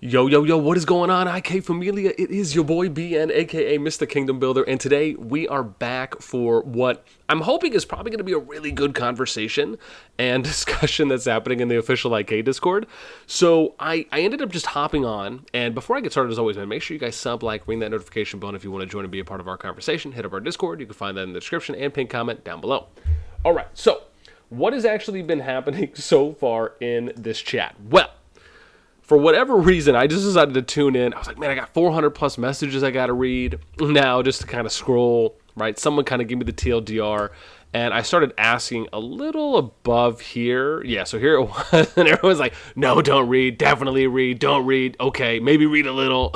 Yo, yo, yo, what is going on, IK Familia? It is your boy BN, aka Mr. Kingdom Builder, and today we are back for what I'm hoping is probably going to be a really good conversation and discussion that's happening in the official IK Discord. So I ended up just hopping on, and before I get started, as always, man, make sure you guys sub, like, ring that notification bell, and if you want to join and be a part of our conversation, hit up our Discord. You can find that in the description and pinned comment down below. All right, so what has actually been happening so far in this chat? Well, for whatever reason, I just decided to tune in. I was like, man, I got 400 plus messages I got to read now just to kind of scroll, right? Someone kind of gave me the TLDR, and I started asking a little above here. Yeah, so here it was, and everyone's like, no, don't read, definitely read, don't read, okay, maybe read a little.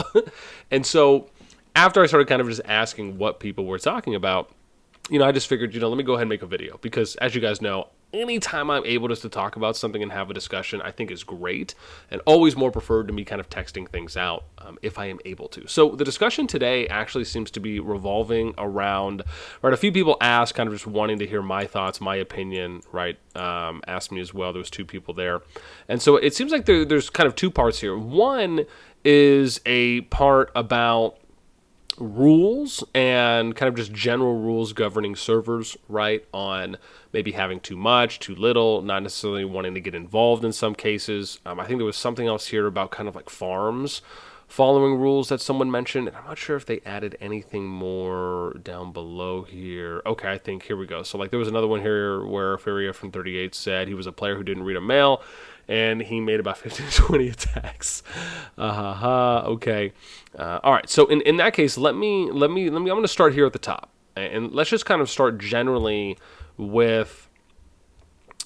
And so after I started kind of just asking what people were talking about, I just figured, let me go ahead and make a video because, as you guys know, anytime I'm able just to talk about something and have a discussion, I think is great, and always more preferred to me kind of texting things out if I am able to. So the discussion today actually seems to be revolving around, right, a few people asked, kind of just wanting to hear my thoughts, my opinion, right, asked me as well. There was two people there. And so it seems like there's kind of two parts here. One is a part about rules and kind of just general rules governing servers, right, on maybe having too much, too little, not necessarily wanting to get involved in some cases. I think there was something else here about kind of like farms following rules that someone mentioned, and I'm not sure if they added anything more down below here. Okay, I think here we go. So like there was another one here where Furia from 38 said he was a player who didn't read a mail, and he made about 15 to 20 attacks. Okay. All right. So in that case, let me. I'm going to start here at the top, and let's just kind of start generally with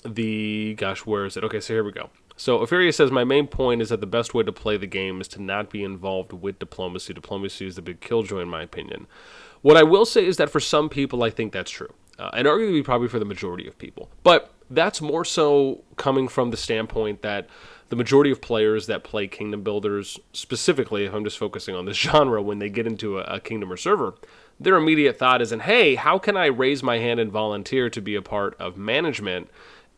the. Gosh, where is it? Okay, so here we go. So Opheria says, my main point is that the best way to play the game is to not be involved with diplomacy. Diplomacy is the big killjoy, in my opinion. What I will say is that for some people, I think that's true. And arguably probably for the majority of people. But that's more so coming from the standpoint that the majority of players that play Kingdom Builders, specifically, if I'm just focusing on this genre, when they get into a Kingdom or server, their immediate thought isn't, hey, how can I raise my hand and volunteer to be a part of management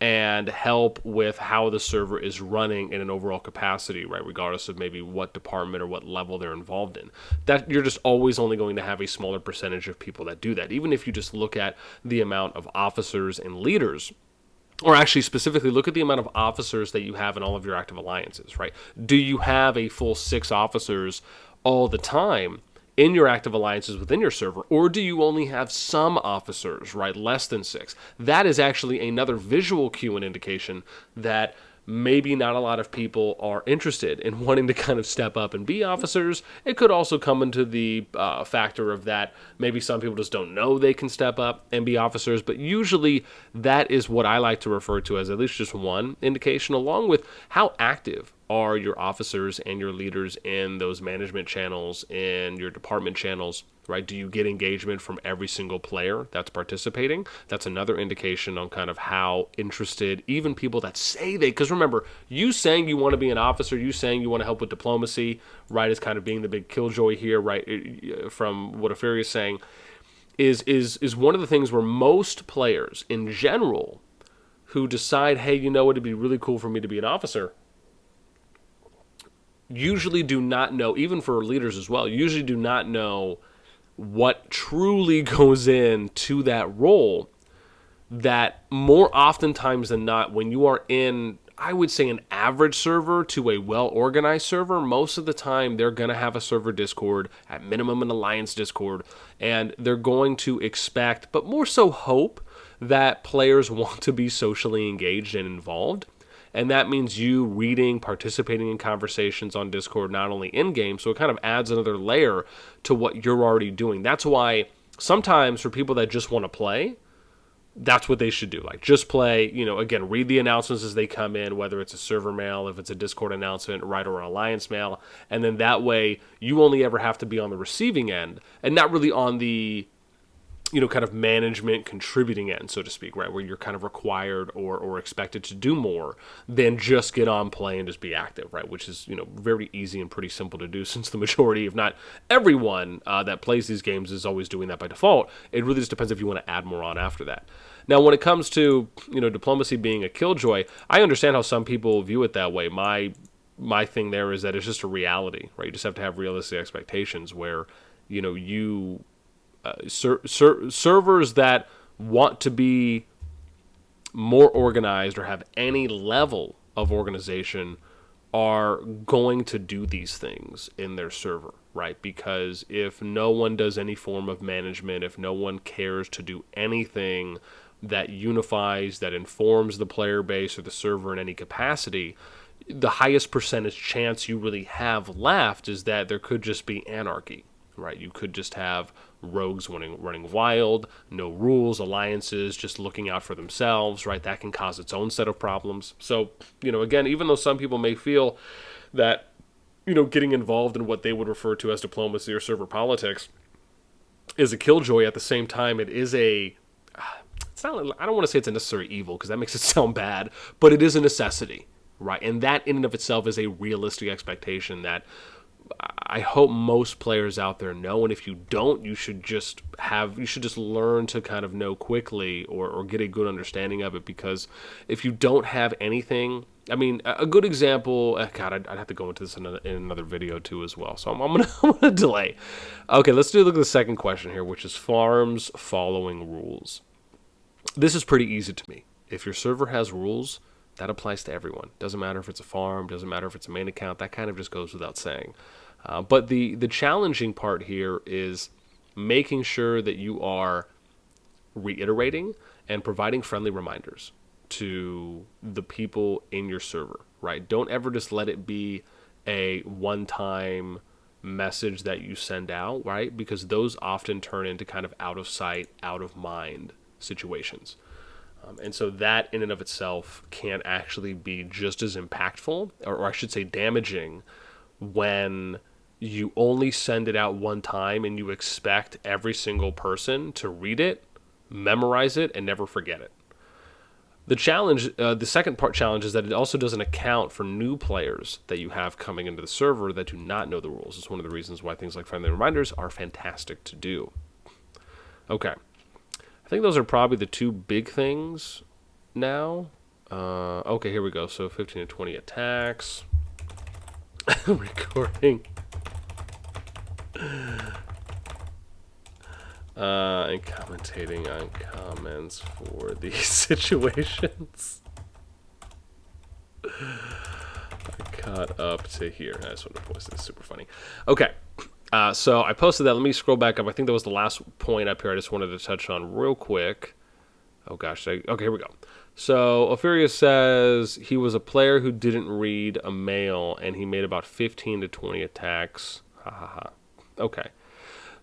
and help with how the server is running in an overall capacity, right, regardless of maybe what department or what level they're involved in. That you're just always only going to have a smaller percentage of people that do that. Even if you just look at the amount of officers and leaders, or actually specifically look at the amount of officers that you have in all of your active alliances, right? Do you have a full 6 officers all the time in your active alliances within your server, or do you only have some officers, right, less than 6? That is actually another visual cue and indication that maybe not a lot of people are interested in wanting to kind of step up and be officers. It could also come into the factor of that maybe some people just don't know they can step up and be officers, but usually that is what I like to refer to as at least just one indication, along with how active are your officers and your leaders in those management channels, in your department channels, right? Do you get engagement from every single player that's participating? That's another indication on kind of how interested even people that say because remember, you saying you want to be an officer, you saying you want to help with diplomacy, right, is kind of being the big killjoy here, right, from what Opheria is saying, is one of the things where most players in general who decide, hey, it'd be really cool for me to be an officer, usually do not know, even for leaders as well, usually do not know what truly goes into that role, that more oftentimes than not, when you are in, I would say, an average server to a well-organized server, most of the time they're going to have a server Discord, at minimum an alliance Discord, and they're going to expect, but more so hope, that players want to be socially engaged and involved. And that means you reading, participating in conversations on Discord, not only in-game, so it kind of adds another layer to what you're already doing. That's why sometimes for people that just want to play, that's what they should do. Like, just play, again, read the announcements as they come in, whether it's a server mail, if it's a Discord announcement, right, or an alliance mail. And then that way, you only ever have to be on the receiving end and not really on the kind of management contributing end, so to speak, right, where you're kind of required or expected to do more than just get on, play, and just be active, right, which is, very easy and pretty simple to do, since the majority, if not everyone that plays these games is always doing that by default. It really just depends if you want to add more on after that. Now, when it comes to, diplomacy being a killjoy, I understand how some people view it that way. My my thing there is that it's just a reality, right? You just have to have realistic expectations where, servers that want to be more organized or have any level of organization are going to do these things in their server, right? Because if no one does any form of management, if no one cares to do anything that unifies, that informs the player base or the server in any capacity, the highest percentage chance you really have left is that there could just be anarchy, right? You could just have rogues running wild, no rules, alliances just looking out for themselves, right? That can cause its own set of problems. So, again, even though some people may feel that, getting involved in what they would refer to as diplomacy or server politics is a killjoy, at the same time, it is it's not, I don't want to say it's a necessary evil because that makes it sound bad, but it is a necessity, right? And that in and of itself is a realistic expectation that I hope most players out there know, and if you don't, you should just learn to kind of know quickly or get a good understanding of it, because if you don't have anything, I mean, a good example, God, I'd have to go into this in another video too as well, so I'm gonna delay. Okay, let's look at the second question here, which is farms following rules. This is pretty easy to me. If your server has rules, that applies to everyone. Doesn't matter if it's a farm, doesn't matter if it's a main account, that kind of just goes without saying. But the challenging part here is making sure that you are reiterating and providing friendly reminders to the people in your server, right? Don't ever just let it be a one-time message that you send out, right? Because those often turn into kind of out of sight, out of mind situations. And so that in and of itself can actually be just as impactful, or I should say damaging, when you only send it out one time and you expect every single person to read it, memorize it, and never forget it. The challenge, the second part challenge, is that it also doesn't account for new players that you have coming into the server that do not know the rules. It's one of the reasons why things like friendly reminders are fantastic to do. Okay. I think those are probably the two big things now. Okay, here we go. So 15 to 20 attacks. Recording. And commentating on comments for these situations. I caught up to here. I just want to post this. Super funny. Okay. So I posted that. Let me scroll back up. I think that was the last point up here I just wanted to touch on real quick. Oh, gosh. Okay, here we go. So Opheria says he was a player who didn't read a mail, and he made about 15 to 20 attacks. Ha, ha, ha. Okay.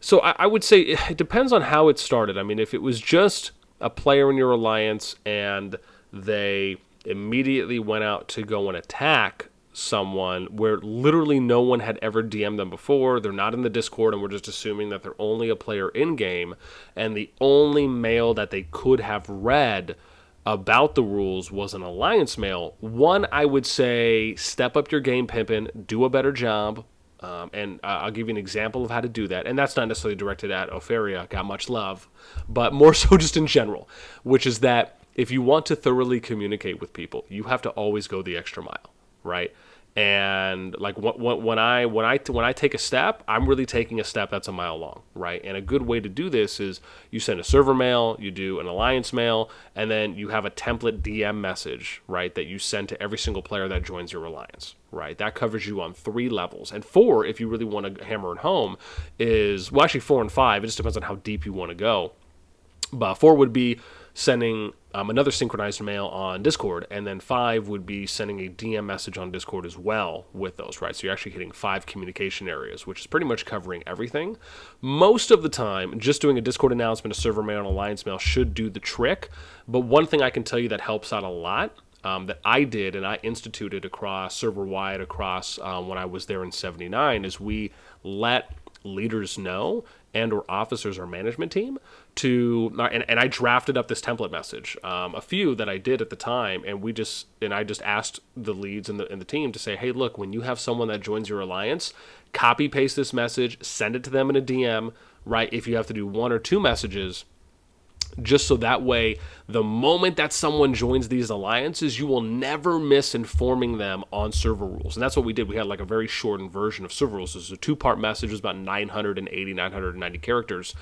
So I would say it depends on how it started. I mean, if it was just a player in your alliance and they immediately went out to go and attack someone where literally no one had ever DM'd them before, they're not in the Discord, and we're just assuming that they're only a player in-game, and the only mail that they could have read about the rules was an alliance mail, one, I would say step up your game, pimpin', do a better job. And I'll give you an example of how to do that. And that's not necessarily directed at Opheria, got much love, but more so just in general, which is that if you want to thoroughly communicate with people, you have to always go the extra mile, right? And like when I take a step, I'm really taking a step that's a mile long, right? And a good way to do this is you send a server mail, you do an alliance mail, and then you have a template DM message, right, that you send to every single player that joins your alliance, right? That covers you on 3 levels. And 4, if you really want to hammer it home, is, well, actually 4 and 5, it just depends on how deep you want to go. But 4 would be sending another synchronized mail on Discord, and then 5 would be sending a DM message on Discord as well with those, right? So you're actually hitting 5 communication areas, which is pretty much covering everything. Most of the time, just doing a Discord announcement, a server mail, and alliance mail should do the trick. But one thing I can tell you that helps out a lot, that I did and I instituted across server-wide, across when I was there in 79, is we let leaders know and or officers or management team to, and I drafted up this template message, a few that I did at the time, and I just asked the leads and the team to say, hey, look, when you have someone that joins your alliance, copy paste this message, send it to them in a DM, right? If you have to do 1 or 2 messages, just so that way, the moment that someone joins these alliances, you will never miss informing them on server rules. And that's what we did. We had like a very shortened version of server rules. It was a 2-part message. It was about 990 characters,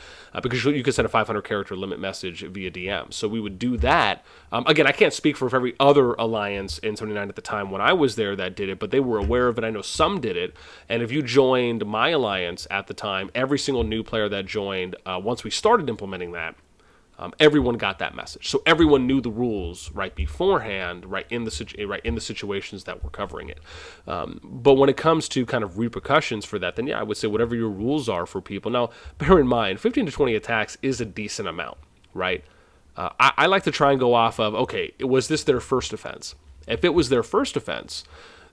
because you could send a 500 character limit message via DM. So we would do that. Again, I can't speak for every other alliance in 79 at the time when I was there that did it, but they were aware of it. I know some did it. And if you joined my alliance at the time, every single new player that joined, once we started implementing that, everyone got that message, so everyone knew the rules right beforehand, right in the situations that we're covering it. But when it comes to kind of repercussions for that, then yeah, I would say whatever your rules are for people. Now, bear in mind, 15 to 20 attacks is a decent amount, right? I like to try and go off of, okay, was this their first offense? If it was their first offense,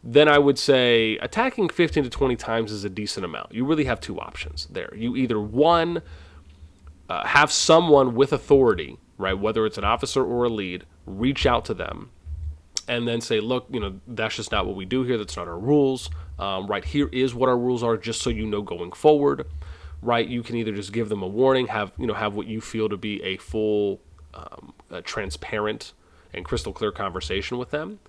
then I would say attacking 15 to 20 times is a decent amount. You really have two options there. You either, one, have someone with authority, right, whether it's an officer or a lead, reach out to them and then say, look, that's just not what we do here. That's not our rules. Right, here is what our rules are, just so you know going forward. Right, you can either just give them a warning, have what you feel to be a full, transparent and crystal clear conversation with them.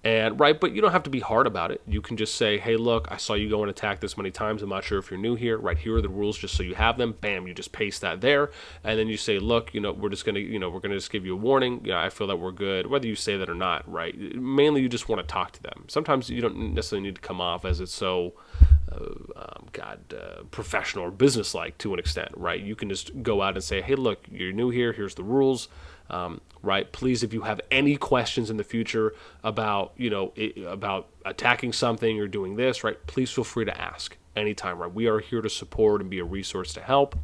And right, but you don't have to be hard about it. You can just say, hey, look, I saw you go and attack this many times. I'm not sure if you're new here. Right, here are the rules, just so you have them. Bam, you just paste that there. And then you say, look, we're just going to, we're going to just give you a warning. I feel that we're good, whether you say that or not, right? Mainly you just want to talk to them. Sometimes you don't necessarily need to come off as it's so, professional or businesslike to an extent, right? You can just go out and say, hey, look, you're new here. Here's the rules. Right. Please, if you have any questions in the future about, about attacking something or doing this, right, please feel free to ask anytime, right? We are here to support and be a resource to help,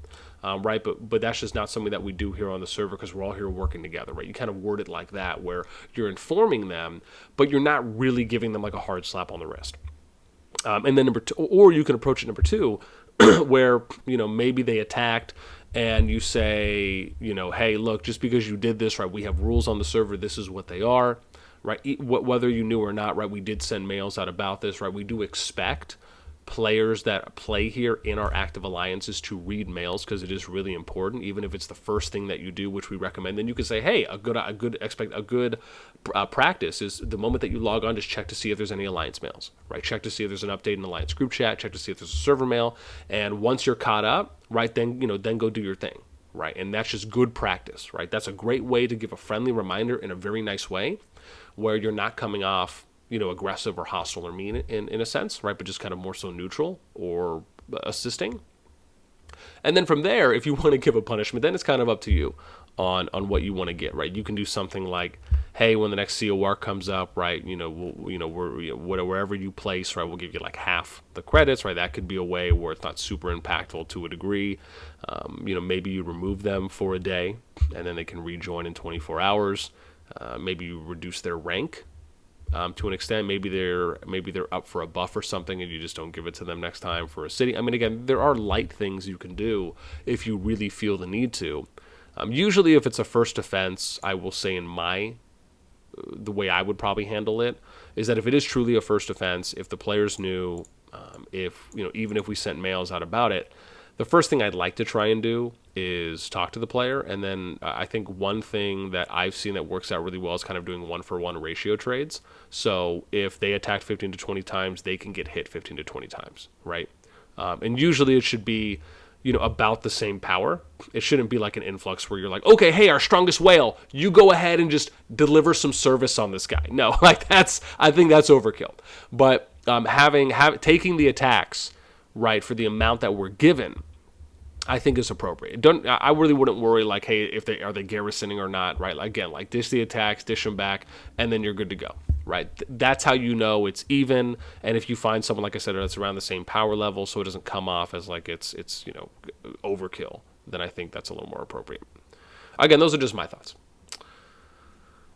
right? But that's just not something that we do here on the server, because we're all here working together, right? You kind of word it like that, where you're informing them, but you're not really giving them like a hard slap on the wrist. And then number two, or you can approach it number two, where, maybe they attacked, and you say, hey, look, just because you did this, right, we have rules on the server, this is what they are, right, whether you knew or not, right, we did send mails out about this, right, we do expect players that play here in our active alliances to read mails, because it is really important, even if it's the first thing that you do, which we recommend. Then you can say, hey, a good practice is the moment that you log on, just check to see if there's any alliance mails, right? Check to see if there's an update in the alliance group chat, check to see if there's a server mail, and once you're caught up, right, then then go do your thing, right? And that's just good practice, right? That's a great way to give a friendly reminder in a very nice way, where you're not coming off aggressive or hostile or mean in a sense, right? But just kind of more so neutral or assisting. And then from there, if you want to give a punishment, then it's kind of up to you on what you want to get, right? You can do something like, hey, when the next COR comes up, right, wherever you place, right, we'll give you like half the credits, right? That could be a way where it's not super impactful to a degree. Maybe you remove them for a day and then they can rejoin in 24 hours. Maybe you reduce their rank. To an extent, maybe they're up for a buff or something, and you just don't give it to them next time for a city. I mean, again, there are light things you can do if you really feel the need to. Usually, if it's a first offense, I will say the way I would probably handle it is that if it is truly a first offense, if the players knew, even if we sent mails out about it, the first thing I'd like to try and do is talk to the player. And then I think one thing that I've seen that works out really well is kind of doing 1-for-1 ratio trades. So if they attack 15 to 20 times, they can get hit 15 to 20 times, right? And usually it should be, about the same power. It shouldn't be like an influx where you're like, okay, hey, our strongest whale, you go ahead and just deliver some service on this guy. No, I think that's overkill. But taking the attacks, right, for the amount that we're given, I think is appropriate. I really wouldn't worry like, hey, are they garrisoning or not, right? Again, like dish the attacks, dish them back, and then you're good to go, right? That's how you know it's even. And if you find someone, like I said, that's around the same power level, so it doesn't come off as like it's overkill, then I think that's a little more appropriate. Again, those are just my thoughts.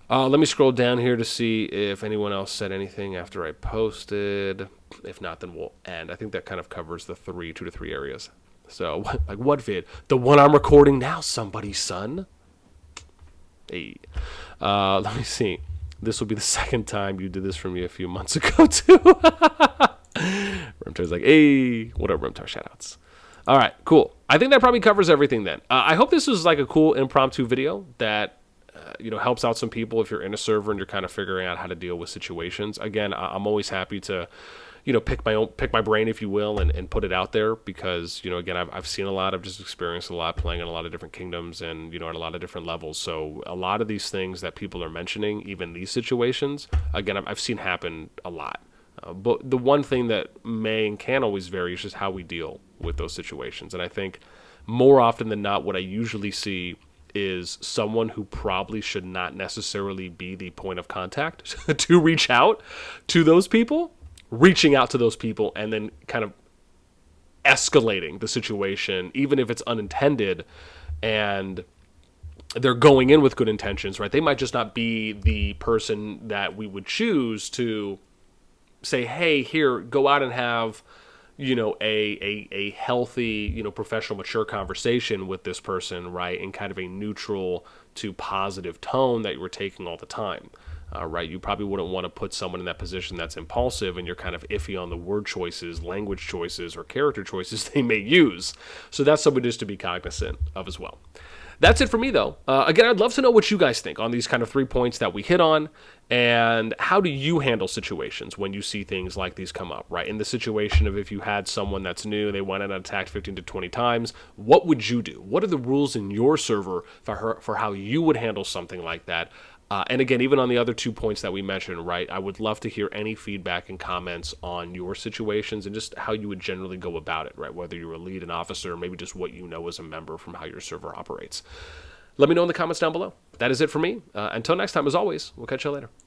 Let me scroll down here to see if anyone else said anything after I posted. If not, then we'll end. I think that kind of covers the 2 to 3 areas. So, like, what vid? The one I'm recording now, somebody's son? Hey. Let me see. This will be the second time you did this for me a few months ago, too. Rimtar's like, hey. What up, Rimtar? Shoutouts. All right, cool. I think that probably covers everything then. I hope this was like a cool impromptu video that helps out some people if you're in a server and you're kind of figuring out how to deal with situations. Again, I'm always happy to pick my brain, if you will, and put it out there because, again, I've seen a lot, I've just experienced a lot playing in a lot of different kingdoms and, on a lot of different levels. So a lot of these things that people are mentioning, even these situations, again, I've seen happen a lot. But the one thing that may and can always vary is just how we deal with those situations. And I think more often than not, what I usually see is someone who probably should not necessarily be the point of contact to reach out to those people, reaching out to those people and then kind of escalating the situation, even if it's unintended and they're going in with good intentions, right? They might just not be the person that we would choose to say, hey, here, go out and have, a healthy, professional, mature conversation with this person, right? In kind of a neutral to positive tone that you were taking all the time. Right, you probably wouldn't want to put someone in that position that's impulsive and you're kind of iffy on the word choices, language choices, or character choices they may use. So that's something just to be cognizant of as well. That's it for me, though. Again, I'd love to know what you guys think on these kind of 3 points that we hit on, and how do you handle situations when you see things like these come up, right? In the situation of if you had someone that's new, they went and attacked 15 to 20 times, what would you do? What are the rules in your server for how you would handle something like that? And again, even on the other 2 points that we mentioned, right, I would love to hear any feedback and comments on your situations and just how you would generally go about it, right, whether you're a lead, an officer, or maybe just what you know as a member from how your server operates. Let me know in the comments down below. That is it for me. Until next time, as always, we'll catch you later.